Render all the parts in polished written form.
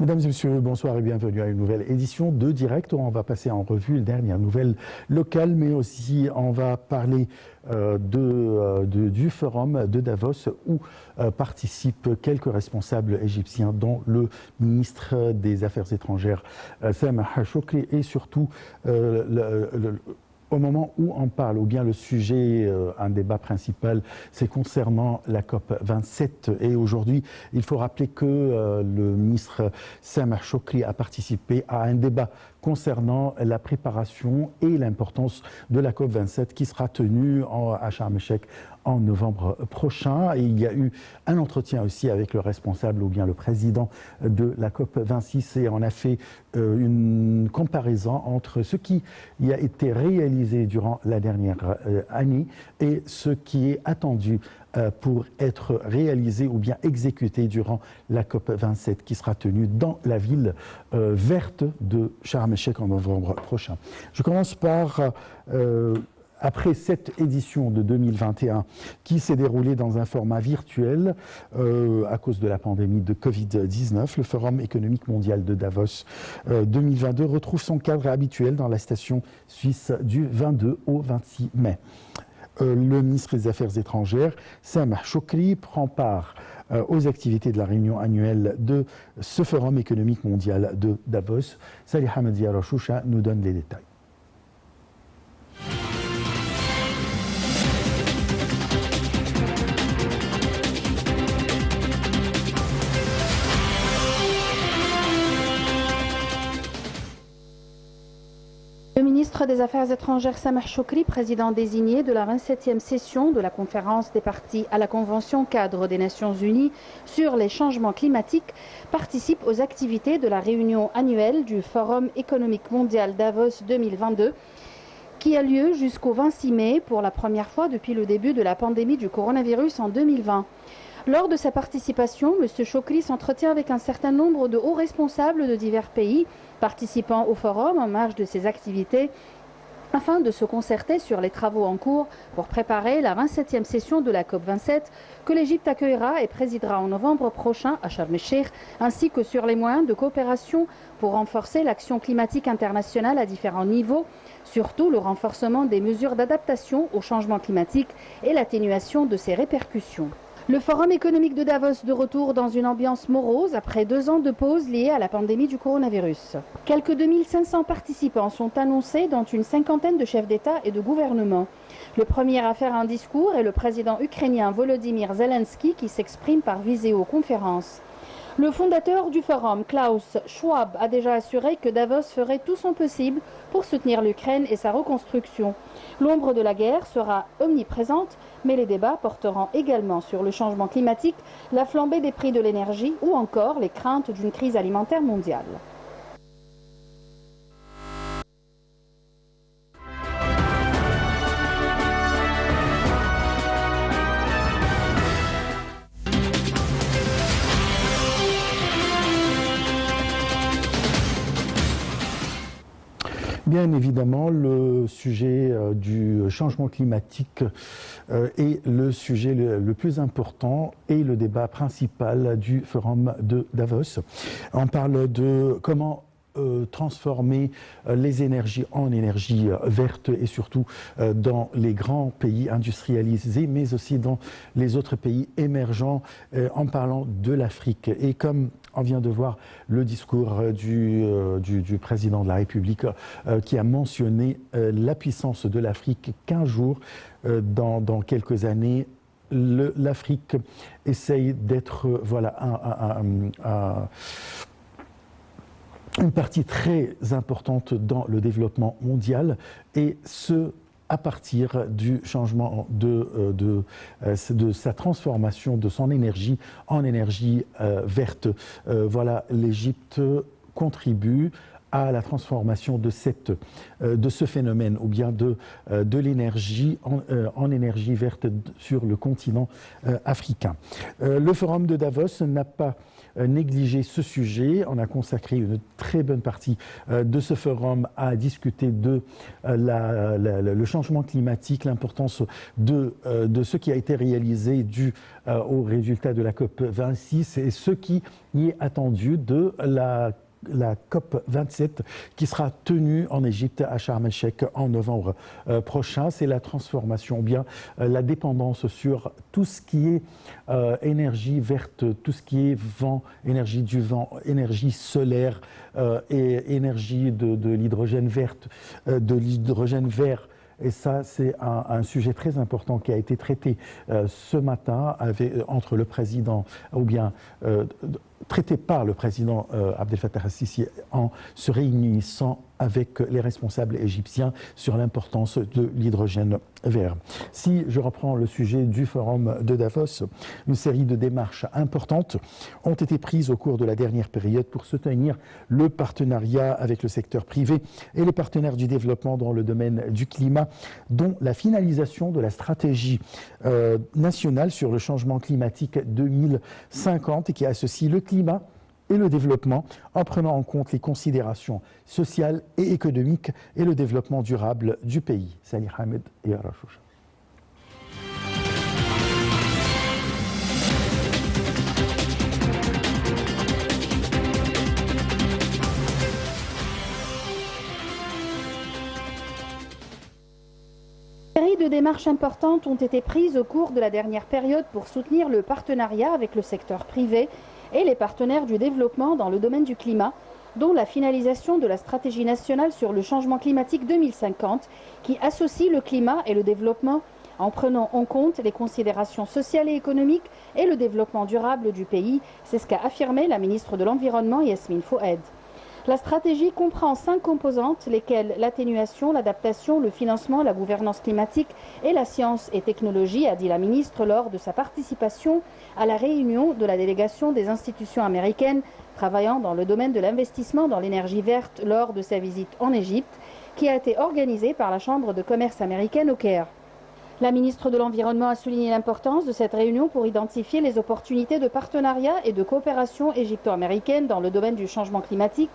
Mesdames et messieurs, bonsoir et bienvenue à une nouvelle édition de Direct. On va passer en revue les dernières nouvelles locales, mais aussi on va parler du forum de Davos où participent quelques responsables égyptiens, dont le ministre des Affaires étrangères, Sameh Choukri, et surtout au moment où on parle, ou bien le sujet, un débat principal, c'est concernant la COP 27. Et aujourd'hui, il faut rappeler que le ministre Sameh Choukri a participé à un débat concernant la préparation et l'importance de la COP 27 qui sera tenue à Sharm el-Sheikh en novembre prochain. Et il y a eu un entretien aussi avec le responsable ou bien le président de la COP 26 et on a fait une comparaison entre ce qui y a été réalisé durant la dernière année et ce qui est attendu pour être réalisé ou bien exécuté durant la COP 27 qui sera tenue dans la ville verte de Sharm el-Sheikh en novembre prochain. Je commence par après cette édition de 2021 qui s'est déroulée dans un format virtuel à cause de la pandémie de Covid-19, le Forum économique mondial de Davos 2022 retrouve son cadre habituel dans la station suisse du 22 au 26 mai. Le ministre des Affaires étrangères, Sameh Choukri, prend part aux activités de la réunion annuelle de ce Forum économique mondial de Davos. Salih Hamadi Rachoucha nous donne les détails. Le ministre des Affaires étrangères Sameh Choukri, président désigné de la 27e session de la conférence des parties à la Convention cadre des Nations Unies sur les changements climatiques, participe aux activités de la réunion annuelle du Forum économique mondial Davos 2022 qui a lieu jusqu'au 26 mai pour la première fois depuis le début de la pandémie du coronavirus en 2020. Lors de sa participation, M. Choukri s'entretient avec un certain nombre de hauts responsables de divers pays participant au forum en marge de ses activités afin de se concerter sur les travaux en cours pour préparer la 27e session de la COP27 que l'Égypte accueillera et présidera en novembre prochain à Sharm el-Sheikh, ainsi que sur les moyens de coopération pour renforcer l'action climatique internationale à différents niveaux, surtout le renforcement des mesures d'adaptation au changement climatique et l'atténuation de ses répercussions. Le Forum économique de Davos de retour dans une ambiance morose après 2 ans de pause liée à la pandémie du coronavirus. Quelques 2500 participants sont annoncés, dont une cinquantaine de chefs d'État et de gouvernement. Le premier à faire un discours est le président ukrainien Volodymyr Zelensky qui s'exprime par visioconférence. Le fondateur du forum, Klaus Schwab, a déjà assuré que Davos ferait tout son possible pour soutenir l'Ukraine et sa reconstruction. L'ombre de la guerre sera omniprésente, mais les débats porteront également sur le changement climatique, la flambée des prix de l'énergie ou encore les craintes d'une crise alimentaire mondiale. Bien évidemment, le sujet du changement climatique est le sujet le plus important et le débat principal du forum de Davos. On parle de comment transformer les énergies en énergie verte et surtout dans les grands pays industrialisés, mais aussi dans les autres pays émergents en parlant de l'Afrique. Et comme on vient de voir le discours du président de la République qui a mentionné la puissance de l'Afrique qu'un jour, dans quelques années, l'Afrique essaye d'être une partie très importante dans le développement mondial et ce à partir du changement de sa transformation de son énergie en énergie verte. Voilà, l'Égypte contribue à la transformation de ce phénomène, ou bien de l'énergie en énergie verte sur le continent africain. Le forum de Davos n'a pas négligé ce sujet. On a consacré une très bonne partie de ce forum à discuter de le changement climatique, l'importance de ce qui a été réalisé dû aux résultats de la COP26 et ce qui y est attendu de la COP27 qui sera tenue en Égypte à Sharm el-Sheikh en novembre prochain. C'est la transformation, bien la dépendance sur tout ce qui est énergie verte, tout ce qui est vent, énergie du vent, énergie solaire et énergie de l'hydrogène verte, de l'hydrogène vert. Et ça, c'est un sujet très important qui a été traité ce matin entre le président, ou bien traité par le président Abdel Fattah al-Sisi en se réunissant avec les responsables égyptiens sur l'importance de l'hydrogène vert. Si je reprends le sujet du forum de Davos, une série de démarches importantes ont été prises au cours de la dernière période pour soutenir le partenariat avec le secteur privé et les partenaires du développement dans le domaine du climat, dont la finalisation de la stratégie nationale sur le changement climatique 2050 et qui associe le climat et le développement en prenant en compte les considérations sociales et économiques et le développement durable du pays. Salih Hamed et Arashoucha. Une série de démarches importantes ont été prises au cours de la dernière période pour soutenir le partenariat avec le secteur privé et les partenaires du développement dans le domaine du climat, dont la finalisation de la stratégie nationale sur le changement climatique 2050, qui associe le climat et le développement en prenant en compte les considérations sociales et économiques et le développement durable du pays. C'est ce qu'a affirmé la ministre de l'Environnement, Yasmine Fouad. La stratégie comprend 5 composantes, lesquelles l'atténuation, l'adaptation, le financement, la gouvernance climatique et la science et technologie, a dit la ministre lors de sa participation à la réunion de la délégation des institutions américaines travaillant dans le domaine de l'investissement dans l'énergie verte lors de sa visite en Égypte, qui a été organisée par la Chambre de commerce américaine au Caire. La ministre de l'Environnement a souligné l'importance de cette réunion pour identifier les opportunités de partenariat et de coopération égypto-américaine dans le domaine du changement climatique,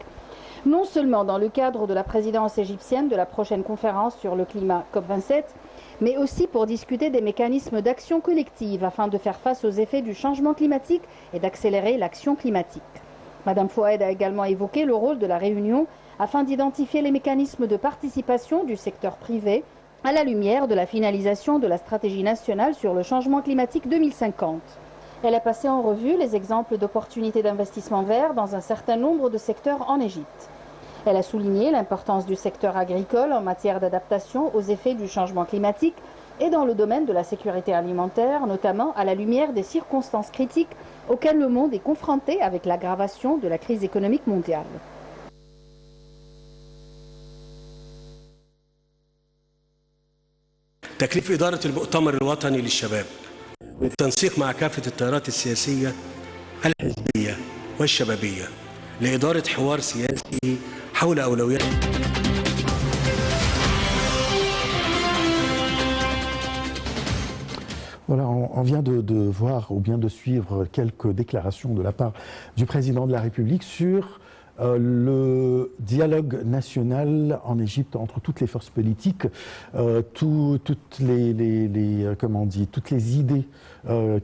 non seulement dans le cadre de la présidence égyptienne de la prochaine conférence sur le climat COP27, mais aussi pour discuter des mécanismes d'action collective afin de faire face aux effets du changement climatique et d'accélérer l'action climatique. Madame Fouad a également évoqué le rôle de la réunion afin d'identifier les mécanismes de participation du secteur privé à la lumière de la finalisation de la stratégie nationale sur le changement climatique 2050. Elle a passé en revue les exemples d'opportunités d'investissement vert dans un certain nombre de secteurs en Égypte. Elle a souligné l'importance du secteur agricole en matière d'adaptation aux effets du changement climatique et dans le domaine de la sécurité alimentaire, notamment à la lumière des circonstances critiques auxquelles le monde est confronté avec l'aggravation de la crise économique mondiale. تكليف إدارة المؤتمر الوطني للشباب بالتنسيق مع كافة التيارات السياسية الحزبية والشبابية لإدارة حوار سياسي حول أولويات. Voilà, on vient de voir ou bien de suivre quelques déclarations de la part du président de la République sur le dialogue national en Égypte entre toutes les forces politiques, toutes les idées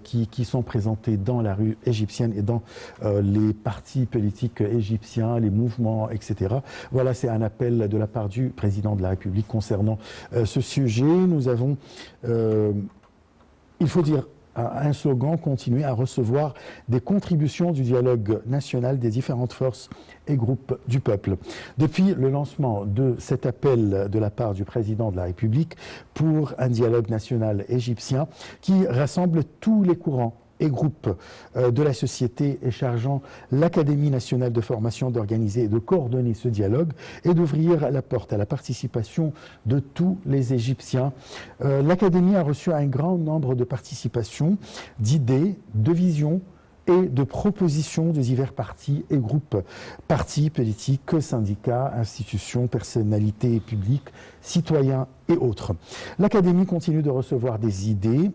qui sont présentées dans la rue égyptienne et dans les partis politiques égyptiens, les mouvements, etc. Voilà, c'est un appel de la part du président de la République concernant ce sujet. Nous avons, il faut dire, un slogan, continuer à recevoir des contributions du dialogue national des différentes forces et groupes du peuple. Depuis le lancement de cet appel de la part du président de la République pour un dialogue national égyptien qui rassemble tous les courants et groupes de la société et chargeant l'Académie nationale de formation d'organiser et de coordonner ce dialogue et d'ouvrir la porte à la participation de tous les Égyptiens. L'Académie a reçu un grand nombre de participations, d'idées, de visions et de propositions de divers partis et groupes, partis politiques, syndicats, institutions, personnalités publiques, citoyens et autres. L'Académie continue de recevoir des idées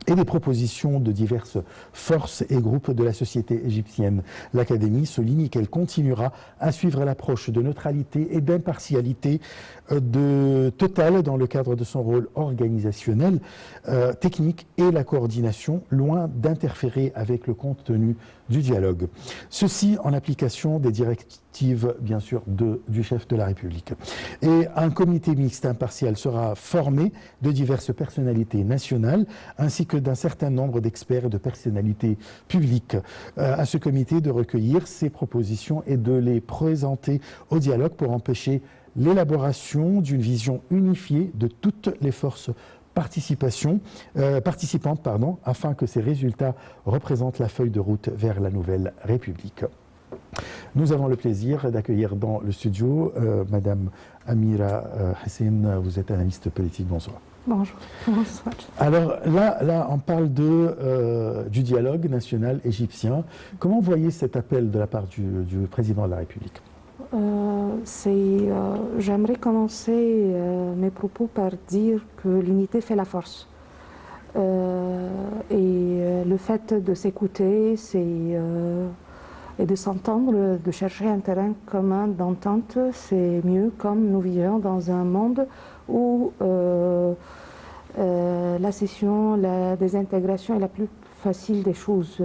et des propositions de diverses forces et groupes de la société égyptienne. L'Académie souligne qu'elle continuera à suivre l'approche de neutralité et d'impartialité totale dans le cadre de son rôle organisationnel, technique et la coordination, loin d'interférer avec le contenu du dialogue. Ceci en application des directives, bien sûr, du chef de la République. Et un comité mixte impartial sera formé de diverses personnalités nationales, ainsi que d'un certain nombre d'experts et de personnalités publiques. À ce comité de recueillir ces propositions et de les présenter au dialogue pour empêcher l'élaboration d'une vision unifiée de toutes les forces participantes, afin que ces résultats représentent la feuille de route vers la nouvelle République. Nous avons le plaisir d'accueillir dans le studio Madame Amira Hussein, vous êtes analyste politique, bonsoir. Bonjour. Bonsoir. Alors là, on parle du dialogue national égyptien. Comment voyez cet appel de la part du président de la République? J'aimerais commencer mes propos par dire que l'unité fait la force. Le fait de s'écouter, et de s'entendre, de chercher un terrain commun d'entente, c'est mieux, comme nous vivons dans un monde où la cession, la désintégration est la plus facile des choses.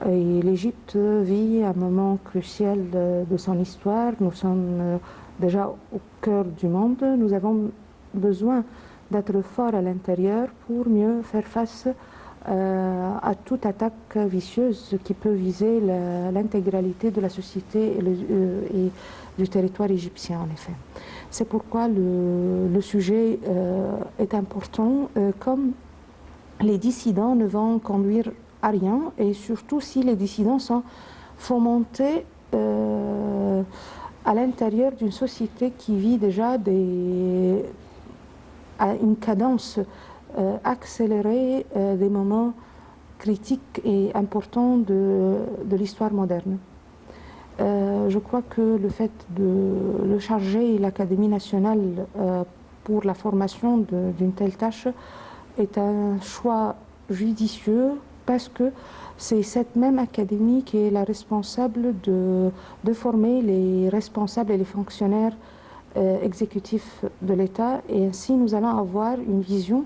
Et l'Égypte vit un moment crucial de son histoire. Nous sommes déjà au cœur du monde. Nous avons besoin d'être forts à l'intérieur pour mieux faire face à toute attaque vicieuse qui peut viser l'intégralité de la société et du territoire égyptien, en effet. C'est pourquoi le sujet est important, comme les dissidents ne vont conduire à rien, et surtout si les dissidents sont fomentés à l'intérieur d'une société qui vit déjà à une cadence accélérée des moments critiques et importants de l'histoire moderne. Je crois que le fait de charger l'Académie nationale pour la formation d'une telle tâche est un choix judicieux, parce que c'est cette même académie qui est la responsable de former les responsables et les fonctionnaires exécutifs de l'État, et ainsi nous allons avoir une vision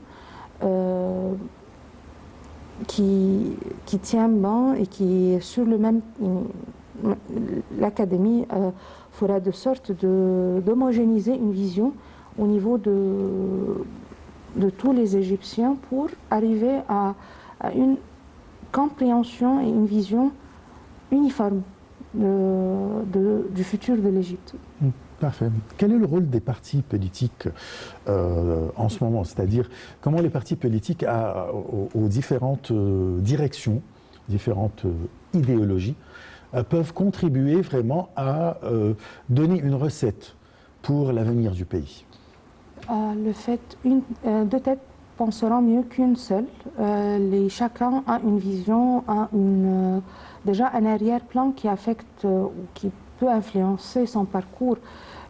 qui tient bon et qui est sur le même... L'Académie fera de sorte d'homogénéiser une vision au niveau de tous les Égyptiens pour arriver à une compréhension et une vision uniforme du futur de l'Égypte. Parfait. Quel est le rôle des partis politiques en ce moment? C'est-à-dire, comment les partis politiques, aux différentes directions, différentes idéologies, peuvent contribuer vraiment à donner une recette pour l'avenir du pays? Le fait, deux têtes penseront mieux qu'une seule. Chacun a une vision, déjà un arrière-plan qui affecte ou qui peut influencer son parcours.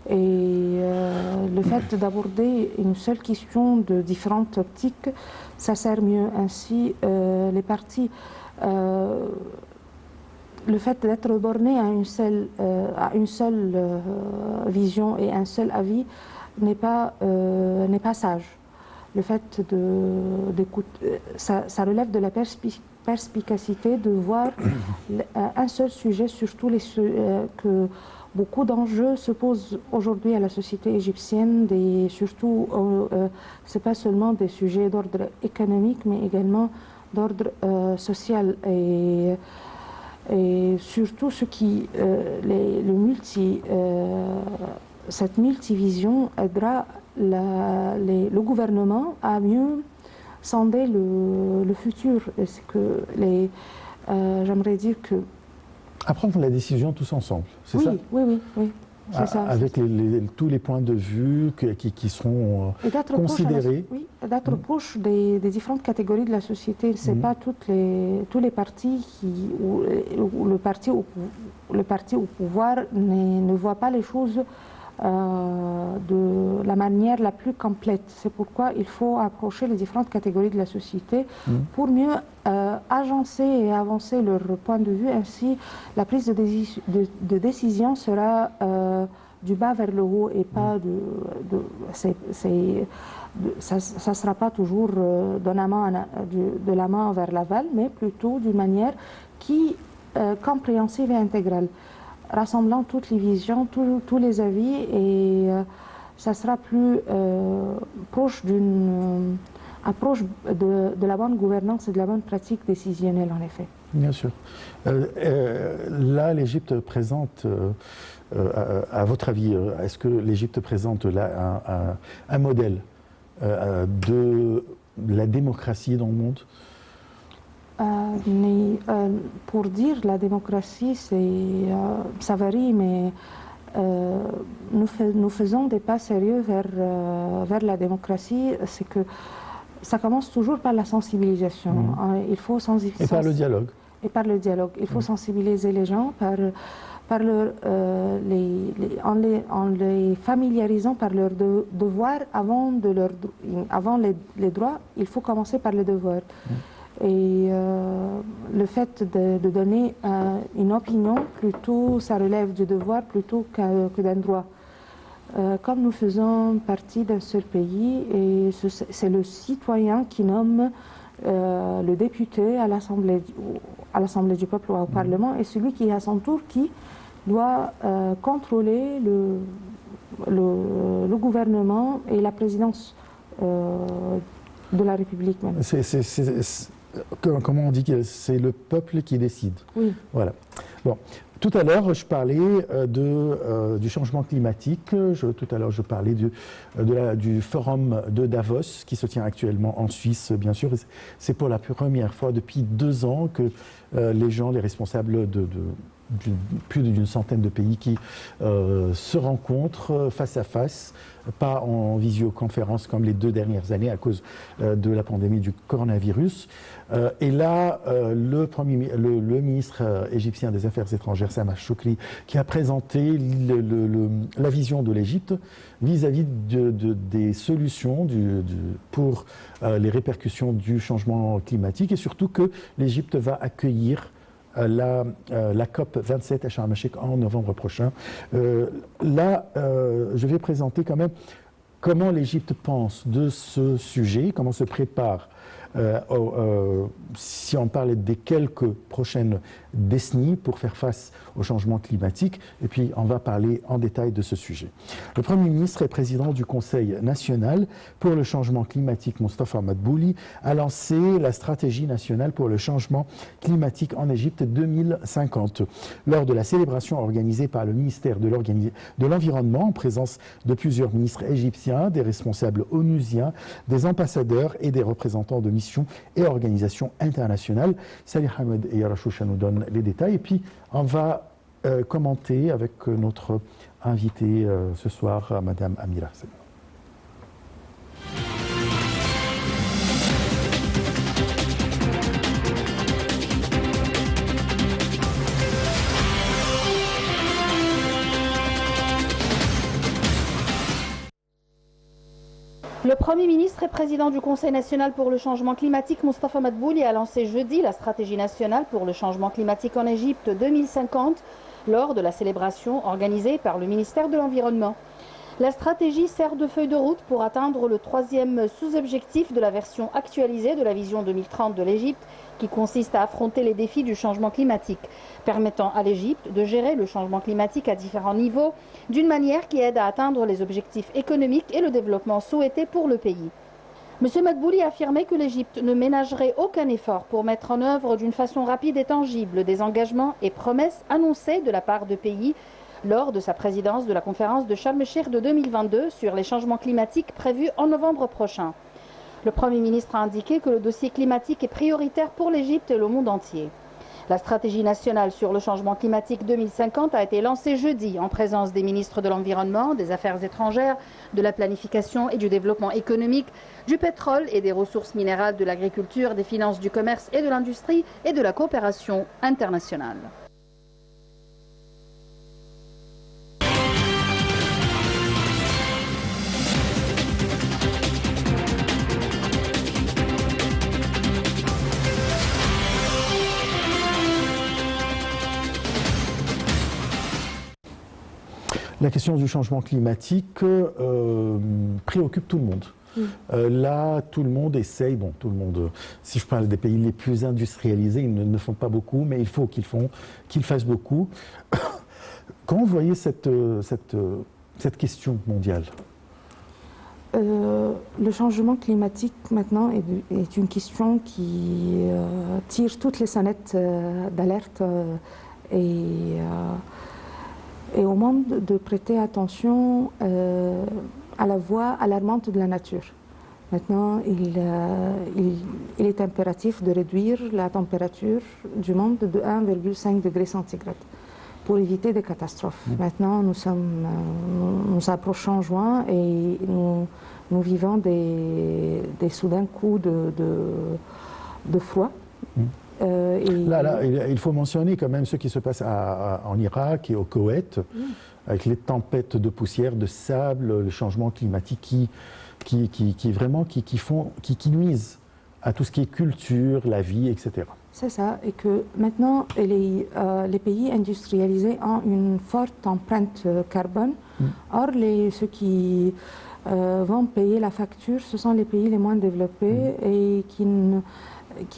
Et le fait d'aborder une seule question de différentes optiques, ça sert mieux. Ainsi, les partis, le fait d'être borné à une seule vision et un seul avis n'est pas sage. Le fait d'écouter, ça relève de la perspicacité de voir un seul sujet, surtout que beaucoup d'enjeux se posent aujourd'hui à la société égyptienne, surtout, ce n'est pas seulement des sujets d'ordre économique, mais également d'ordre social. Et surtout, cette multivision aidera le gouvernement à mieux sonder le futur. J'aimerais dire que... À prendre la décision tous ensemble, c'est ça? Oui. C'est ça, avec tous les points de vue qui seront considérés. Oui, d'être proche des différentes catégories de la société. Ce n'est pas tous les partis où le parti au pouvoir ne voit pas les choses de la manière la plus complète. C'est pourquoi il faut approcher les différentes catégories de la société pour mieux agencer et avancer leur point de vue. Ainsi, la prise de décision sera du bas vers le haut et pas ça ne sera pas toujours de la main vers l'aval, mais plutôt d'une manière qui compréhensive et intégrale, rassemblant toutes les visions, tous les avis, et ça sera plus proche d'une approche de la bonne gouvernance et de la bonne pratique décisionnelle, en effet. Bien sûr. Là, l'Égypte présente, à votre avis, est-ce que l'Égypte présente là un modèle de la démocratie dans le monde? Pour dire la démocratie, ça varie, mais nous faisons des pas sérieux vers la démocratie. C'est que ça commence toujours par la sensibilisation. Il faut et par le dialogue. Et par le dialogue. Il faut sensibiliser les gens en les familiarisant par leurs devoirs avant les droits. Il faut commencer par les devoirs. Et le fait de donner une opinion, plutôt, ça relève du devoir plutôt que d'un droit. Comme nous faisons partie d'un seul pays, et c'est le citoyen qui nomme le député à l'Assemblée du peuple ou au Parlement, et celui qui, à son tour, qui doit contrôler le gouvernement et la présidence de la République même. Comment on dit que c'est le peuple qui décide? Oui. Voilà. Bon. Tout à l'heure, je parlais du changement climatique. Tout à l'heure, je parlais du forum de Davos qui se tient actuellement en Suisse, bien sûr. C'est pour la première fois depuis 2 ans que les responsables de plus d'une centaine de pays qui se rencontrent face à face, pas en visioconférence comme les 2 dernières années à cause de la pandémie du coronavirus. Et là, le ministre égyptien des Affaires étrangères, Sameh Shoukry, qui a présenté la vision de l'Égypte vis-à-vis des solutions pour les répercussions du changement climatique, et surtout que l'Égypte va accueillir la COP 27 à Sharm el-Sheikh en novembre prochain. Je vais présenter quand même comment l'Égypte pense de ce sujet, comment se prépare, si on parle des quelques prochaines décennies pour faire face au changement climatique, et puis on va parler en détail de ce sujet. Le Premier ministre et président du Conseil national pour le changement climatique, Mostafa Madbouli, a lancé la stratégie nationale pour le changement climatique en Égypte 2050 lors de la célébration organisée par le ministère de l'Environnement en présence de plusieurs ministres égyptiens, des responsables onusiens, des ambassadeurs et des représentants de missions et organisations internationales. Salih Ahmed et Yara Choucha nous donnent les détails, et puis on va commenter avec notre invitée ce soir, Madame Amira Hassan. Le Premier ministre et président du Conseil national pour le changement climatique, Mostafa Madbouli, a lancé jeudi la stratégie nationale pour le changement climatique en Égypte 2050 lors de la célébration organisée par le ministère de l'Environnement. La stratégie sert de feuille de route pour atteindre le 3e sous-objectif de la version actualisée de la vision 2030 de l'Égypte, qui consiste à affronter les défis du changement climatique, permettant à l'Égypte de gérer le changement climatique à différents niveaux, d'une manière qui aide à atteindre les objectifs économiques et le développement souhaités pour le pays. M. Madbouli a affirmé que l'Égypte ne ménagerait aucun effort pour mettre en œuvre d'une façon rapide et tangible des engagements et promesses annoncés de la part de pays lors de sa présidence de la conférence de Sharm el-Sheikh de 2022 sur les changements climatiques prévus en novembre prochain. Le Premier ministre a indiqué que le dossier climatique est prioritaire pour l'Égypte et le monde entier. La stratégie nationale sur le changement climatique 2050 a été lancée jeudi en présence des ministres de l'Environnement, des Affaires étrangères, de la planification et du développement économique, du pétrole et des ressources minérales, de l'agriculture, des finances, du commerce et de l'industrie et de la coopération internationale. La question du changement climatique préoccupe tout le monde. Là, tout le monde essaye, bon, tout le monde, si je parle des pays les plus industrialisés, ils ne font pas beaucoup, mais il faut qu'ils fassent beaucoup. Comment vous voyez cette question mondiale ? Le changement climatique maintenant est une question qui tire toutes les sonnettes d'alerte et au monde de prêter attention à la voix alarmante de la nature. Maintenant, il est impératif de réduire la température du monde de 1,5 degré centigrade pour éviter des catastrophes. Maintenant, nous approchons juin et nous vivons des soudains coups de froid. Là, il faut mentionner quand même ce qui se passe en Irak et au Koweït, avec les tempêtes de poussière, de sable, le changement climatique qui nuisent à tout ce qui est culture, la vie, etc. C'est ça, et que maintenant, les pays industrialisés ont une forte empreinte carbone. Or, ceux qui vont payer la facture, ce sont les pays les moins développés et qui ne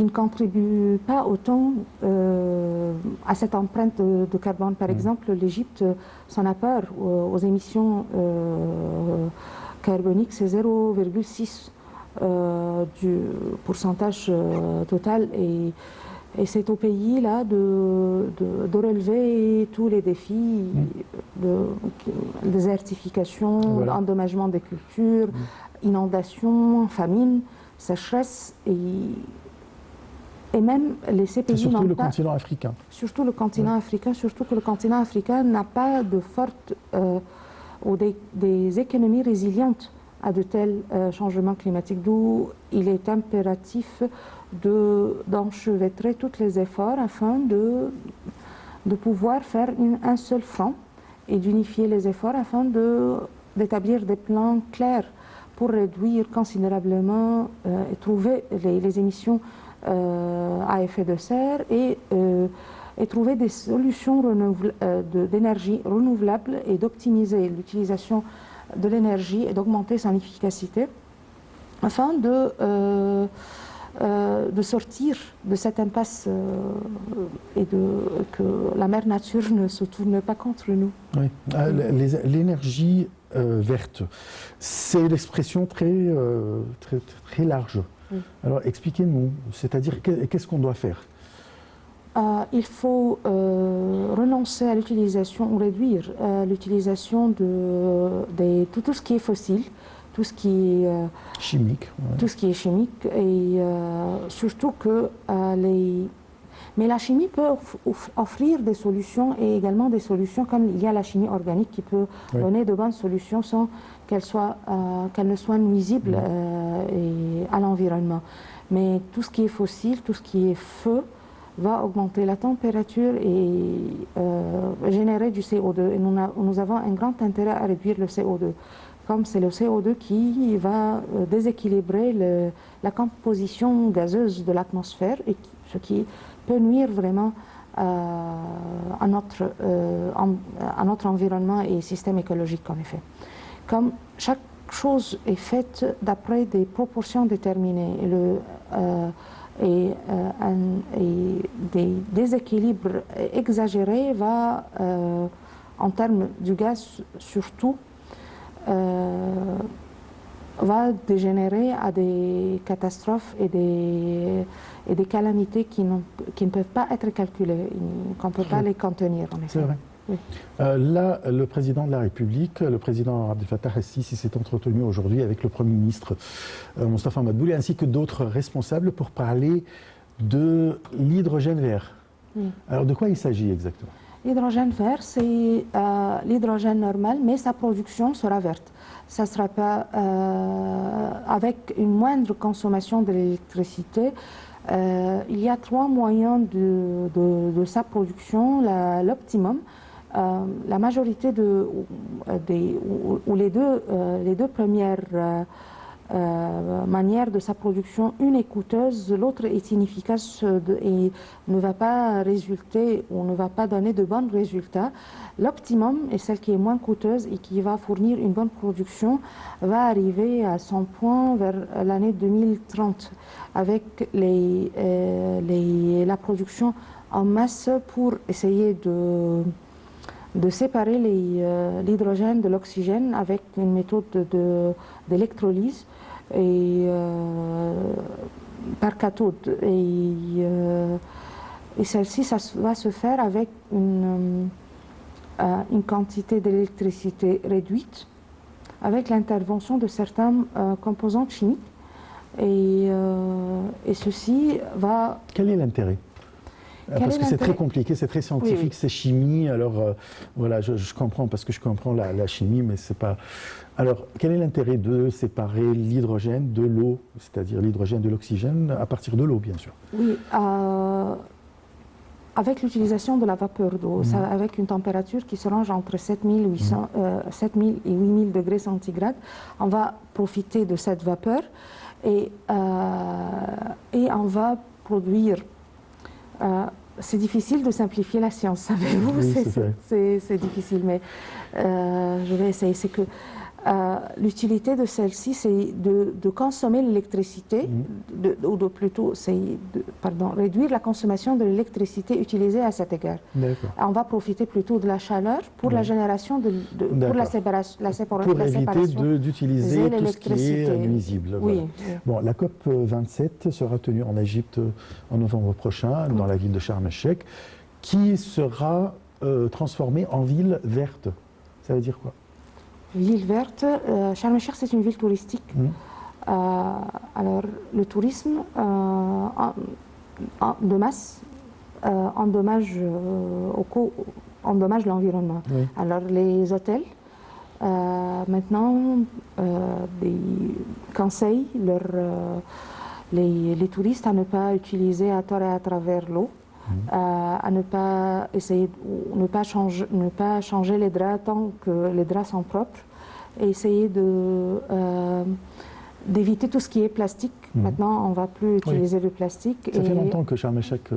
contribuent pas autant à cette empreinte de carbone. Par exemple, l'Égypte, son apport aux émissions carboniques, c'est 0,6 du pourcentage total. Et c'est au pays là de relever tous les défis de désertification, d'endommagement des cultures, inondations, famine, sécheresse et même ces pays surtout le continent africain. Surtout le continent africain, surtout que le continent africain n'a pas de fortes ou des économies résilientes à de tels changements climatiques. D'où il est impératif d'enchevêtrer tous les efforts afin de pouvoir faire un seul front et d'unifier les efforts afin d'établir des plans clairs pour réduire considérablement et trouver les émissions à effet de serre et trouver des solutions d'énergie renouvelable et d'optimiser l'utilisation de l'énergie et d'augmenter son efficacité afin de sortir de cette impasse et que la mère nature ne se tourne pas contre nous. Oui. L'énergie verte, c'est l'expression très large. Oui. Alors expliquez-nous, c'est-à-dire qu'est-ce qu'on doit faire ? Il faut renoncer à l'utilisation ou réduire l'utilisation de tout ce qui est fossile, tout ce qui est chimique. Ouais. Tout ce qui est chimique et surtout que Mais la chimie peut offrir des solutions et également des solutions comme il y a la chimie organique qui peut donner de bonnes solutions sans qu'elle ne soit nuisible à l'environnement. Mais tout ce qui est fossile, tout ce qui est feu, va augmenter la température et générer du CO2. Et nous avons un grand intérêt à réduire le CO2. Comme c'est le CO2 qui va déséquilibrer la composition gazeuse de l'atmosphère, et ce qui peut nuire vraiment à notre environnement et système écologique en effet. Comme chaque chose est faite d'après des proportions déterminées, et des déséquilibres exagérés en termes du gaz surtout, va dégénérer à des catastrophes et des calamités qui ne peuvent pas être calculées, qu'on ne peut pas les contenir en effet. C'est vrai. Oui. Là, le président de la République, le président Abdel Fattah el-Sisi, s'est entretenu aujourd'hui avec le Premier ministre Moustapha Madbouli ainsi que d'autres responsables pour parler de l'hydrogène vert. Oui. Alors de quoi il s'agit exactement? L'hydrogène vert, c'est l'hydrogène normal, mais sa production sera verte. Ça ne sera pas avec une moindre consommation de l'électricité. Il y a 3 moyens de sa production, l'optimum. La majorité ou les deux premières manières de sa production, une est coûteuse, l'autre est inefficace et ne va pas résulter ou ne va pas donner de bons résultats. L'optimum est celle qui est moins coûteuse et qui va fournir une bonne production, va arriver à son point vers l'année 2030 avec la production en masse pour essayer de séparer l'hydrogène de l'oxygène avec une méthode d'électrolyse et par cathode. Et celle-ci, ça va se faire avec une quantité d'électricité réduite, avec l'intervention de certains composants chimiques. Et ceci va... Quel est l'intérêt? Parce que c'est très compliqué, c'est très scientifique, oui. C'est chimie. Alors voilà, je comprends parce que je comprends la chimie, mais c'est pas. Alors, quel est l'intérêt de séparer l'hydrogène de l'eau, c'est-à-dire l'hydrogène de l'oxygène, à partir de l'eau, bien sûr? Oui, avec l'utilisation de la vapeur d'eau, avec une température qui se range entre 7000 et 8000 degrés centigrades, on va profiter de cette vapeur et on va produire. C'est difficile de simplifier la science, savez-vous, oui, c'est difficile, mais je vais essayer. C'est que l'utilité de celle-ci, c'est de consommer l'électricité, ou plutôt, réduire la consommation de l'électricité utilisée à cet égard. On va profiter plutôt de la chaleur pour la génération, pour la séparation. Pour éviter d'utiliser tout ce qui est nuisible. Oui. Voilà. Bon, la COP 27 sera tenue en Égypte en novembre prochain, dans la ville de Sharm el-Sheikh, qui sera transformée en ville verte. Ça veut dire quoi? Ville verte, Sharm el-Sheikh, c'est une ville touristique. Alors, le tourisme de masse endommage l'environnement. Oui. Alors, les hôtels, maintenant, conseillent les touristes à ne pas utiliser à tort et à travers l'eau. À ne pas essayer, ne pas changer les draps tant que les draps sont propres, et essayer d'éviter tout ce qui est plastique. Maintenant, on ne va plus utiliser le plastique. Ça fait longtemps que Sharm el-Sheikh,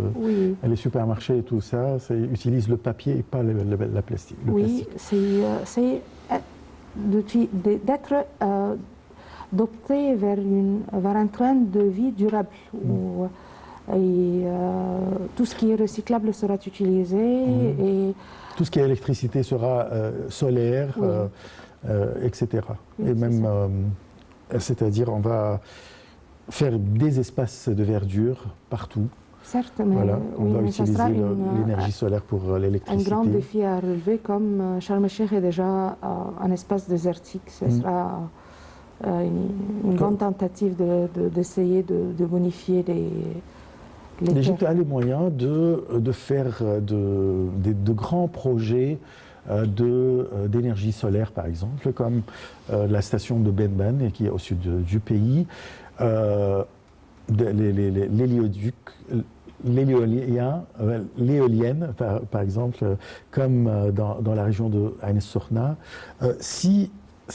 les supermarchés et tout ça, utilisent le papier et pas la plastique. Oui, c'est d'opter vers un train de vie durable. Et tout ce qui est recyclable sera utilisé. Et tout ce qui est électricité sera solaire, etc. Et même, c'est-à-dire, on va faire des espaces de verdure partout. Certes, mais, voilà, on va utiliser l'énergie solaire pour l'électricité. Un grand défi à relever, comme Sharm el-Sheikh est déjà un espace désertique. Ce sera une grande tentative d'essayer de bonifier l'Égypte a les moyens de faire de grands projets d'énergie solaire, par exemple, comme la station de Benban, qui est au sud du pays, l'éolienne, par exemple, comme dans la région de Ain el-Sokhna. Si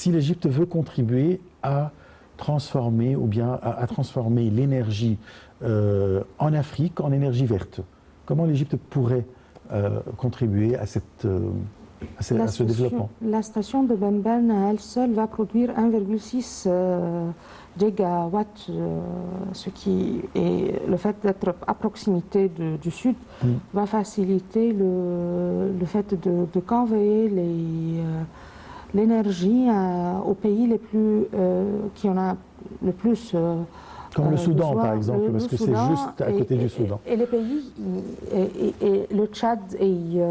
l'Égypte veut contribuer à transformer transformer l'énergie en Afrique en énergie verte, comment l'Égypte pourrait contribuer à ce développement? La station de Benban à elle seule va produire 1,6 gigawatts, ce qui est le fait d'être à proximité du sud va faciliter le fait de convoyer l'énergie aux pays qui en a le plus comme le Soudan, par exemple, parce que c'est juste à côté du Soudan. Et les pays, et le Tchad et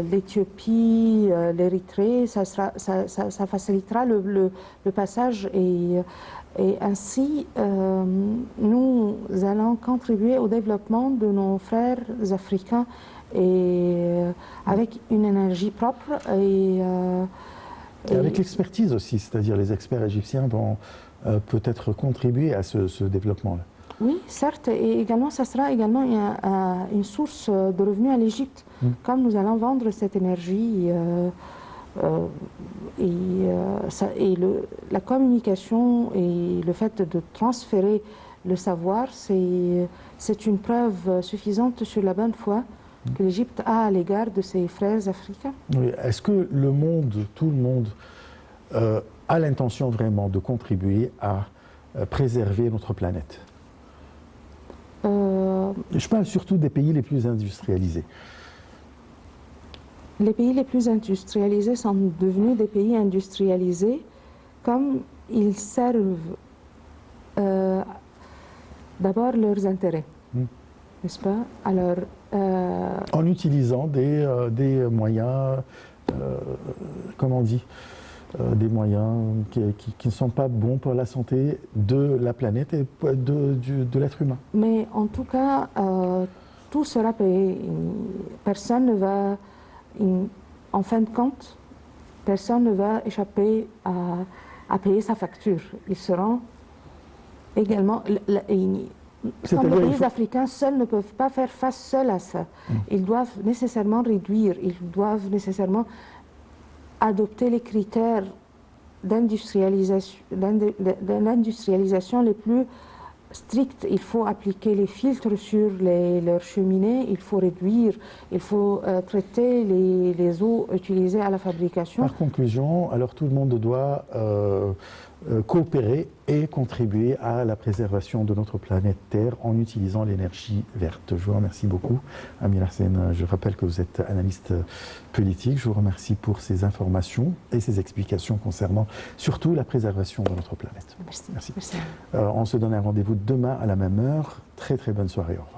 l'Éthiopie, l'Érythrée, ça facilitera le passage et Et ainsi, nous allons contribuer au développement de nos frères africains et avec une énergie propre. Et avec l'expertise aussi, c'est-à-dire les experts égyptiens vont peut-être contribuer à ce développement-là. Oui, certes, et également, ça sera également une source de revenus à l'Égypte, comme nous allons vendre cette énergie. La communication et le fait de transférer le savoir, c'est une preuve suffisante sur la bonne foi que l'Égypte a à l'égard de ses frères africains. Oui. Est-ce que le monde, tout le monde, a l'intention vraiment de contribuer à préserver notre planète? Je parle surtout des pays les plus industrialisés. Les pays les plus industrialisés sont devenus des pays industrialisés comme ils servent d'abord leurs intérêts, n'est-ce pas? Alors, en utilisant des moyens, comment on dit, des moyens qui ne sont pas bons pour la santé de la planète et de l'être humain. Mais en tout cas, tout sera payé. Personne ne va, en fin de compte, personne ne va échapper à payer sa facture. Ils seront également... Comme les pays africains seuls ne peuvent pas faire face seuls à ça. Ils doivent nécessairement réduire, ils doivent nécessairement adopter les critères d'industrialisation les plus stricts. Il faut appliquer les filtres sur leurs cheminées, il faut réduire, il faut traiter les eaux utilisées à la fabrication. Par conclusion, alors tout le monde doit coopérer et contribuer à la préservation de notre planète Terre en utilisant l'énergie verte. Je vous remercie beaucoup, Amir Hassen. Je rappelle que vous êtes analyste politique. Je vous remercie pour ces informations et ces explications concernant surtout la préservation de notre planète. Merci. On se donne un rendez-vous demain à la même heure. Très très bonne soirée. Au revoir.